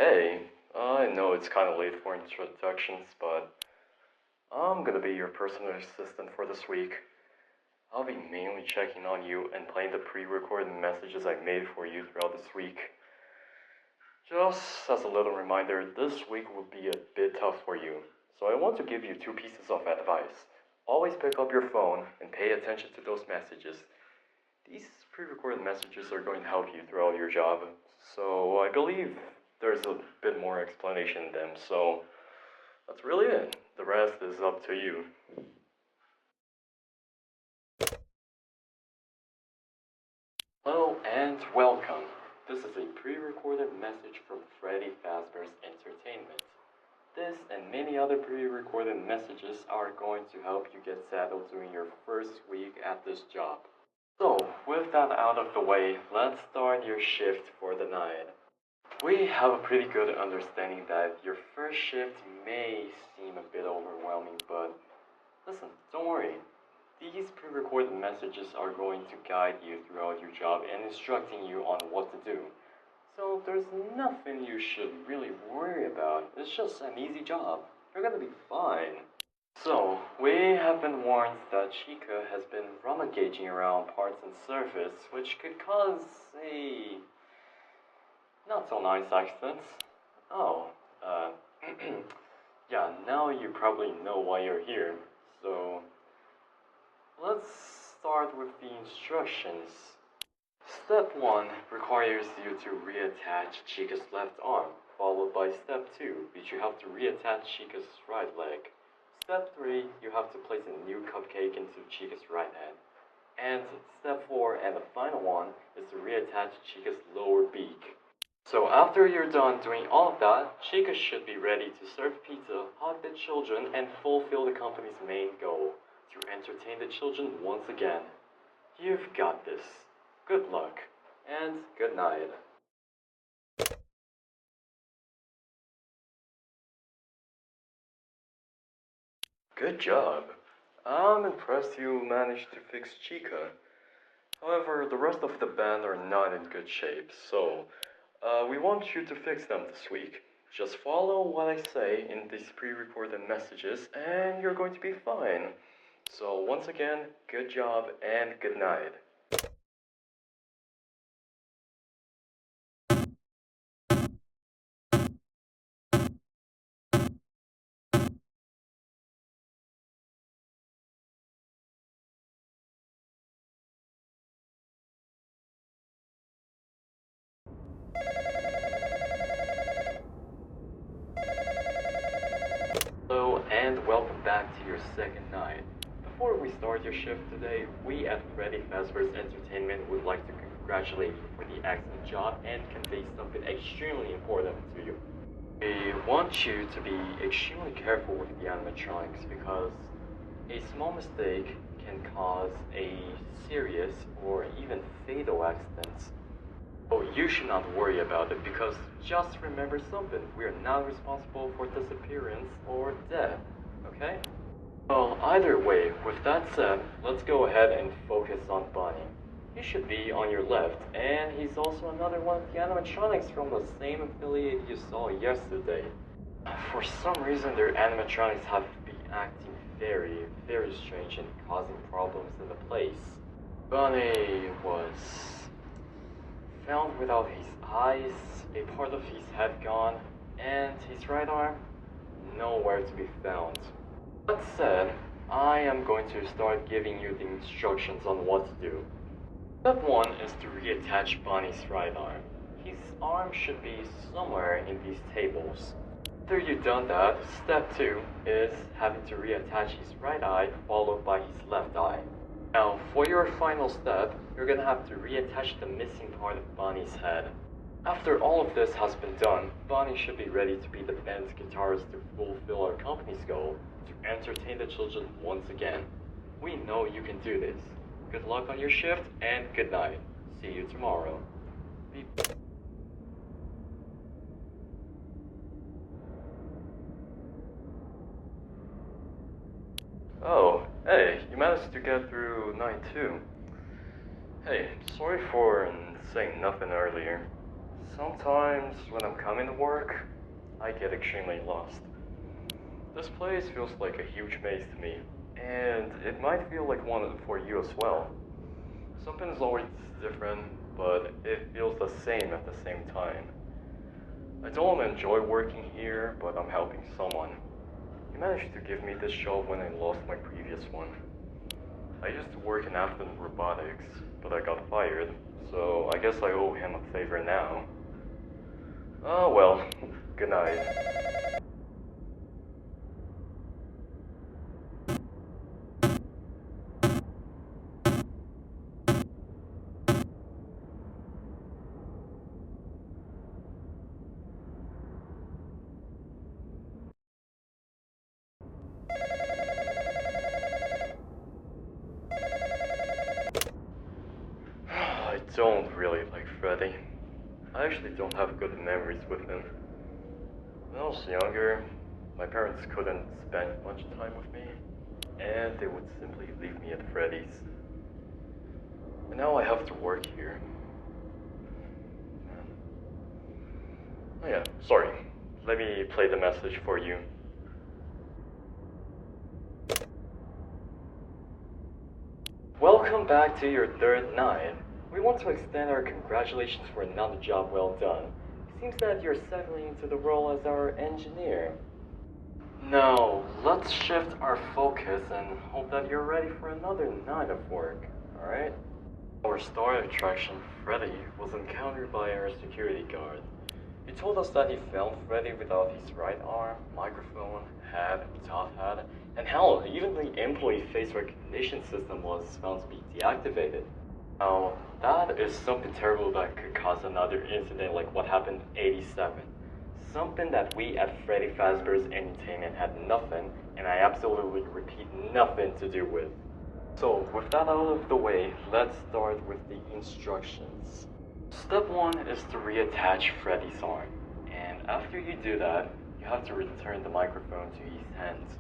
Hey, I know it's kind of late for introductions, but I'm gonna be your personal assistant for this week. I'll be mainly checking on you and playing the pre-recorded messages I made for you throughout this week. Just as a little reminder, this week will be a bit tough for you, so I want to give you two pieces of advice. Always pick up your phone and pay attention to those messages. These pre-recorded messages are going to help you throughout your job, so I believe there's a bit more explanation in them, so that's really it. The rest is up to you. Hello and welcome. This is a pre-recorded message from Freddy Fazbear's Entertainment. This and many other pre-recorded messages are going to help you get settled during your first week at this job. So, with that out of the way, let's start your shift for the night. We have a pretty good understanding that your first shift may seem a bit overwhelming, but listen, don't worry. These pre-recorded messages are going to guide you throughout your job and instructing you on what to do. So there's nothing you should really worry about. It's just an easy job. You're gonna be fine. So, we have been warned that Chica has been rummaging around parts and surface, which could cause a not so nice accidents. Oh, yeah, now you probably know why you're here. So, let's start with the instructions. Step 1 requires you to reattach Chica's left arm, followed by Step 2, which you have to reattach Chica's right leg. Step 3, you have to place a new cupcake into Chica's right hand. And Step 4, and the final one, is to reattach Chica's lower beak. So after you're done doing all of that, Chica should be ready to serve pizza, hug the children, and fulfill the company's main goal, to entertain the children once again. You've got this. Good luck, and good night. Good job. I'm impressed you managed to fix Chica. However, the rest of the band are not in good shape, so we want you to fix them this week. Just follow what I say in these pre-recorded messages and you're going to be fine. So once again, good job and good night. Hello and welcome back to your second night. Before we start your shift today, we at Freddy Fazbear's Entertainment would like to congratulate you for the excellent job and convey something extremely important to you. We want you to be extremely careful with the animatronics because a small mistake can cause a serious or even fatal accident. Oh, you should not worry about it because just remember something, we are not responsible for disappearance or death, okay? Well, either way, with that said, let's go ahead and focus on Bunny. He should be on your left, and he's also another one of the animatronics from the same affiliate you saw yesterday. For some reason, their animatronics have been acting very, very strange and causing problems in the place. Bunny was found without his eyes, a part of his head gone, and his right arm nowhere to be found. That said, I am going to start giving you the instructions on what to do. Step 1 is to reattach Bonnie's right arm. His arm should be somewhere in these tables. After you've done that, Step 2 is having to reattach his right eye followed by his left eye. Now, for your final step, you're gonna have to reattach the missing part of Bonnie's head. After all of this has been done, Bonnie should be ready to be the band's guitarist to fulfill our company's goal, to entertain the children once again. We know you can do this. Good luck on your shift, and good night. See you tomorrow. Oh, hey, you managed to get through night 2. Hey, sorry for saying nothing earlier. Sometimes when I'm coming to work, I get extremely lost. This place feels like a huge maze to me, and it might feel like one for you as well. Something's always different, but it feels the same at the same time. I don't enjoy working here, but I'm helping someone. He managed to give me this job when I lost my previous one. I used to work in afternoon robotics, but I got fired, so I guess I owe him a favor now. Oh well, good night. I don't really like Freddy. I actually don't have good memories with him. When I was younger, my parents couldn't spend much time with me, and they would simply leave me at Freddy's. And now I have to work here. Oh yeah, sorry. Let me play the message for you. Welcome back to your third night. We want to extend our congratulations for another job well done. It seems that you're settling into the role as our engineer. Now, let's shift our focus and hope that you're ready for another night of work, alright? Our star attraction, Freddy, was encountered by our security guard. He told us that he found Freddy without his right arm, microphone, hat, top hat, and hell, even the employee face recognition system was found to be deactivated. Now, that is something terrible that could cause another incident like what happened in '87. Something that we at Freddy Fazbear's Entertainment had nothing, and I absolutely repeat, nothing to do with. So, with that out of the way, let's start with the instructions. Step 1 is to reattach Freddy's arm, and after you do that, you have to return the microphone to his hands.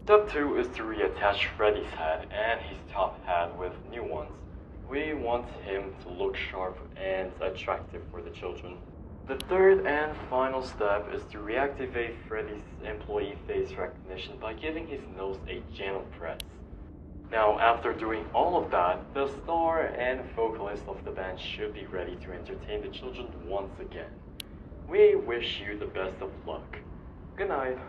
Step 2 is to reattach Freddy's head and his top hat with new ones. We want him to look sharp and attractive for the children. The third and final step is to reactivate Freddy's employee face recognition by giving his nose a gentle press. Now, after doing all of that, the star and vocalist of the band should be ready to entertain the children once again. We wish you the best of luck. Good night.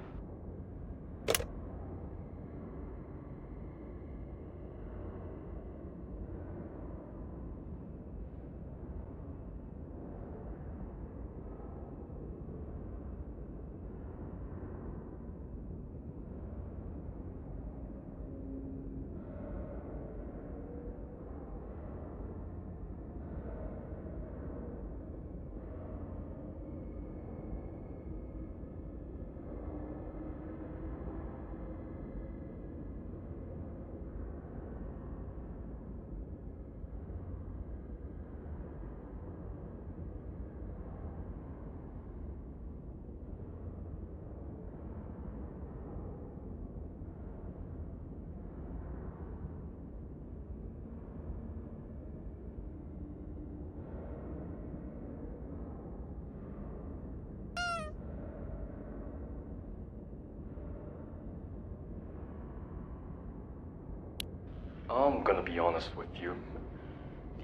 I'm gonna be honest with you.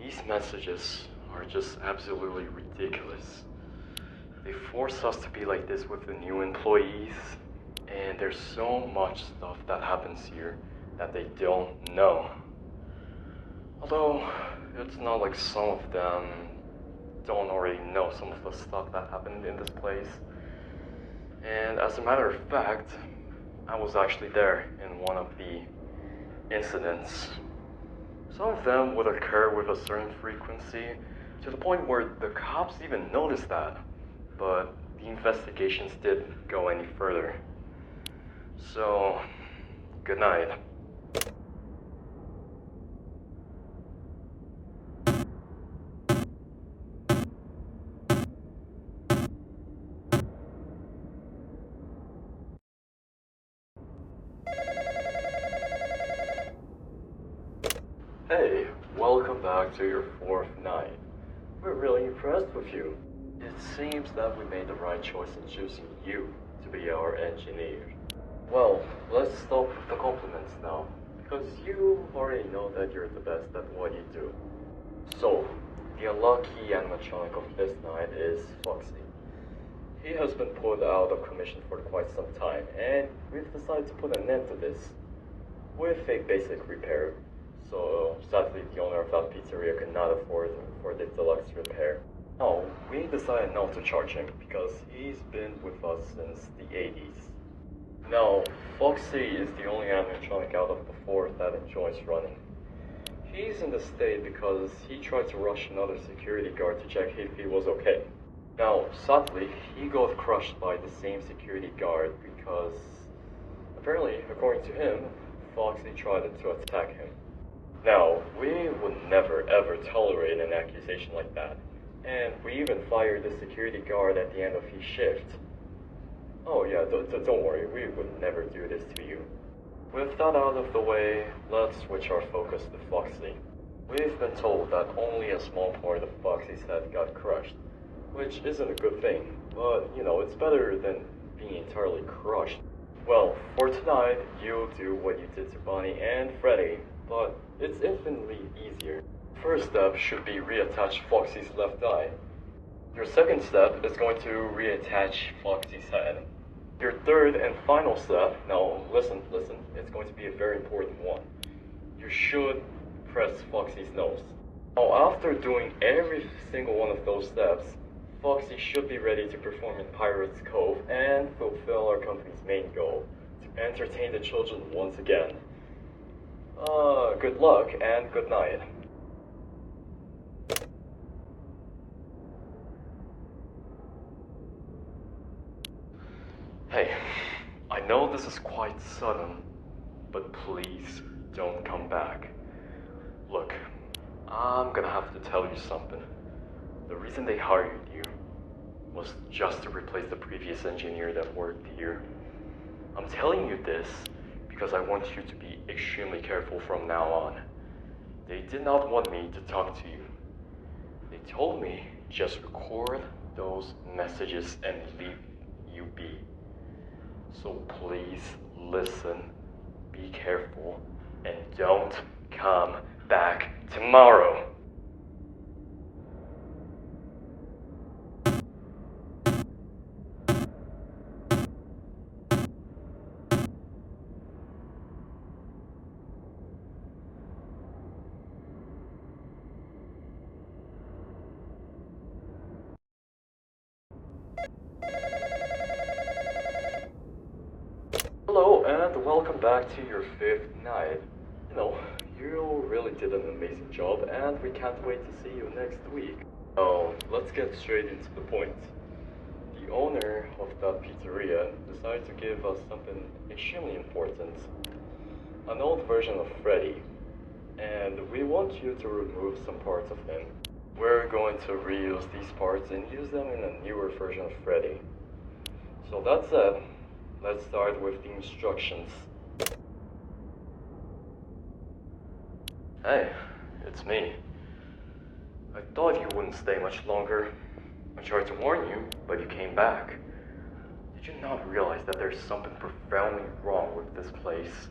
These messages are just absolutely ridiculous. They force us to be like this with the new employees, and there's so much stuff that happens here that they don't know. Although, it's not like some of them don't already know some of the stuff that happened in this place. And as a matter of fact, I was actually there in one of the incidents. Some of them would occur with a certain frequency, to the point where the cops even noticed that, but the investigations didn't go any further. So, good night. Hey, welcome back to your fourth night. We're really impressed with you. It seems that we made the right choice in choosing you to be our engineer. Well, let's stop with the compliments now, because you already know that you're the best at what you do. So, the unlucky animatronic of this night is Foxy. He has been put out of commission for quite some time, and we've decided to put an end to this with a basic repair. So, sadly, the owner of that pizzeria could not afford for the deluxe repair. Now, we decided not to charge him because he's been with us since the 80s. Now, Foxy is the only animatronic out of the four that enjoys running. He's in the state because he tried to rush another security guard to check if he was okay. Now, sadly, he got crushed by the same security guard because, apparently, according to him, Foxy tried to attack him. Now, we would never ever tolerate an accusation like that, and we even fired the security guard at the end of his shift. Oh yeah, don't worry, we would never do this to you. With that out of the way, let's switch our focus to Foxy. We've been told that only a small part of Foxy's head got crushed, which isn't a good thing, but you know, it's better than being entirely crushed. Well, for tonight, you'll do what you did to Bonnie and Freddy, but it's infinitely easier. First step should be reattach Foxy's left eye. Your second step is going to reattach Foxy's head. Your third and final step, now listen, it's going to be a very important one. You should press Foxy's nose. Now after doing every single one of those steps, Foxy should be ready to perform in Pirates Cove and fulfill our company's main goal, to entertain the children once again. Good luck and good night. Hey, I know this is quite sudden, but please don't come back. Look, I'm gonna have to tell you something. The reason they hired you was just to replace the previous engineer that worked here. I'm telling you this because I want you to be extremely careful from now on. They did not want me to talk to you. They told me just record those messages and leave you be. So please listen, be careful, and don't come back tomorrow. Hello, and welcome back to your fifth night. You know, you really did an amazing job, and we can't wait to see you next week. So, let's get straight into the point. The owner of that pizzeria decided to give us something extremely important. An old version of Freddy, and we want you to remove some parts of him. We're going to reuse these parts and use them in a newer version of Freddy. So that said, let's start with the instructions. Hey, it's me. I thought you wouldn't stay much longer. I tried to warn you, but you came back. Did you not realize that there's something profoundly wrong with this place?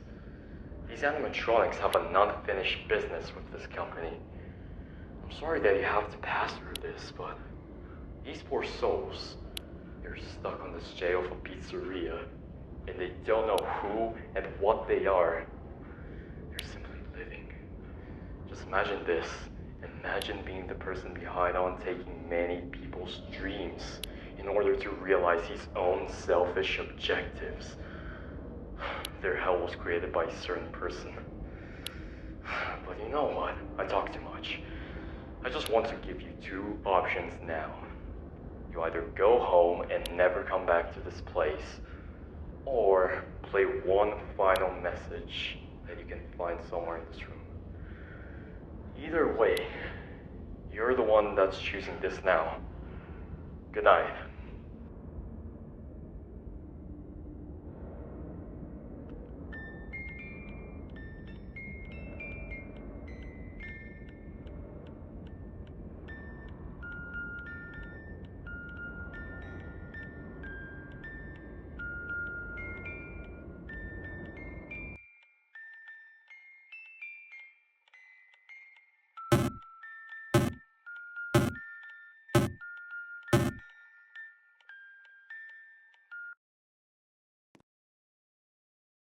These animatronics have an unfinished business with this company. I'm sorry that you have to pass through this, but these poor souls, they're stuck on this jail of a pizzeria, and they don't know who and what they are. They're simply living. Just imagine this. Imagine being the person behind on taking many people's dreams in order to realize his own selfish objectives. Their hell was created by a certain person. But you know what? I talk too much. I just want to give you two options now. You either go home and never come back to this place, or play one final message that you can find somewhere in this room. Either way, you're the one that's choosing this now. Good night.